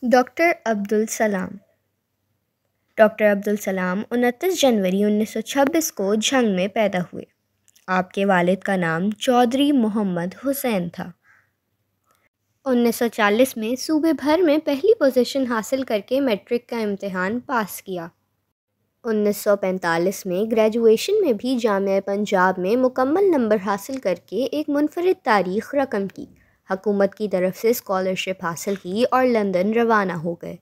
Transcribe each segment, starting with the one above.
Doctor Abdul Salam doctor Abdul Salam 29 جنوری 1926 کو جھنگ میں پیدا ہوئے۔ آپ کے والد کا نام چودھری محمد حسین تھا۔ 1940 میں صوبے بھر میں پہلی پوزیشن حاصل کر کے میٹرک کا امتحان پاس کیا۔ 1945 میں گریجویشن میں بھی جامعہ پنجاب میں مکمل نمبر حاصل کر کے ایک منفرد تاریخ رقم کی، حکومت کی طرف سے اسکالرشپ حاصل کی اور لندن روانہ ہو گئے۔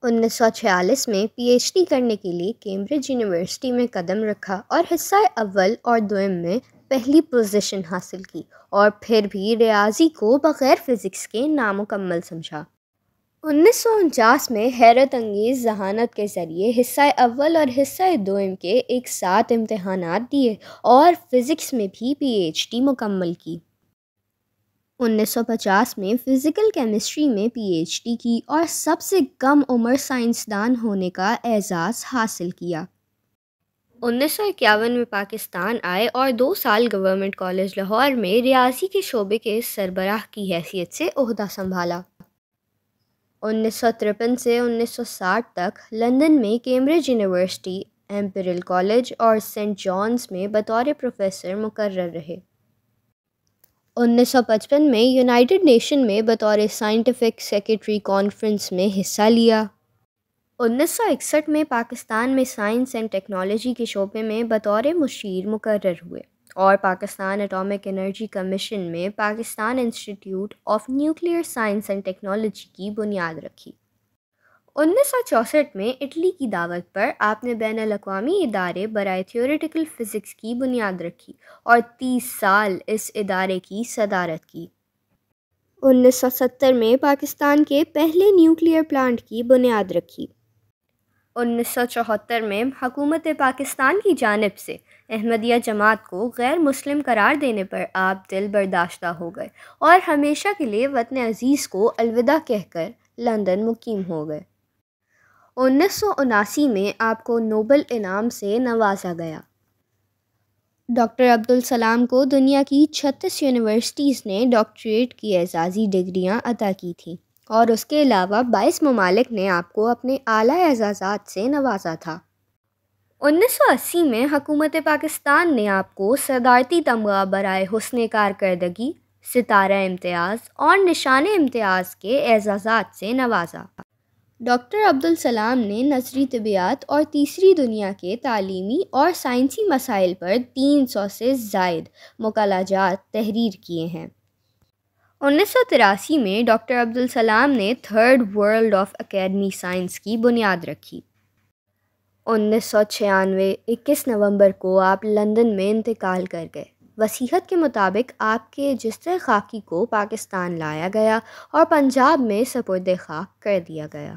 1946 میں پی ایچ ڈی کرنے کے لیے کیمبرج یونیورسٹی میں قدم رکھا اور حصہ اول اور دوئم میں پہلی پوزیشن حاصل کی، اور پھر بھی ریاضی کو بغیر فزکس کے نامکمل سمجھا۔ 1949 میں حیرت انگیز ذہانت کے ذریعے حصہ اول اور حصہ دوئم کے ایک ساتھ امتحانات دیے اور فزکس میں بھی پی ایچ ڈی مکمل کی۔ 1950 میں فزیکل کیمسٹری میں پی ایچ ڈی کی اور سب سے کم عمر سائنسدان ہونے کا اعزاز حاصل کیا۔ 1951 میں پاکستان آئے اور 2 سال گورنمنٹ کالج لاہور میں ریاضی کے شعبے کے سربراہ کی حیثیت سے عہدہ سنبھالا۔ 1953 سے 1960 تک لندن میں کیمبرج یونیورسٹی، ایمپیریل کالج اور سینٹ جانز میں بطور پروفیسر مقرر رہے۔ 1955 میں یونائیٹڈ نیشن میں بطور سائنٹیفک سیکریٹری کانفرنس میں حصہ لیا۔ 1961 میں پاکستان میں سائنس اینڈ ٹیکنالوجی کے شعبے میں بطور مشیر مقرر ہوئے اور پاکستان اٹامک انرجی کمیشن میں Pakistan institute of nuclear science and technology کی بنیاد رکھی۔ 1964 میں اٹلی کی دعوت پر آپ نے بین الاقوامی ادارے برائے تھیوریٹیکل فزکس کی بنیاد رکھی اور 30 سال اس ادارے کی صدارت کی۔ 1970 میں پاکستان کے پہلے نیوکلیئر پلانٹ کی بنیاد رکھی۔ 1974 میں حکومت پاکستان کی جانب سے احمدیہ جماعت کو غیر مسلم قرار دینے پر آپ دل برداشتہ ہو گئے اور ہمیشہ کے لیے وطن عزیز کو الوداع کہہ کر لندن مقیم ہو گئے۔ 1979 میں آپ کو نوبل انعام سے نوازا گیا۔ ڈاکٹر عبدالسلام کو دنیا کی 36 یونیورسٹیز نے ڈاکٹریٹ کی اعزازی ڈگریاں عطا کی تھیں اور اس کے علاوہ 22 ممالک نے آپ کو اپنے اعلیٰ اعزازات سے نوازا تھا۔ 1980 میں حکومت پاکستان نے آپ کو صدارتی تمغہ برائے حسن کارکردگی، ستارہ امتیاز اور نشان امتیاز کے اعزازات سے نوازا۔ ڈاکٹر عبدالسلام نے نظری طبیعیات اور تیسری دنیا کے تعلیمی اور سائنسی مسائل پر 300 سے زائد مقالہ جات تحریر کیے ہیں۔ 1983 میں ڈاکٹر عبدالسلام نے third world of academy science کی بنیاد رکھی۔ 1996 21 نومبر کو آپ لندن میں انتقال کر گئے۔ وصیت کے مطابق آپ کے جثہ خاکی کو پاکستان لایا گیا اور پنجاب میں سپرد خاک کر دیا گیا۔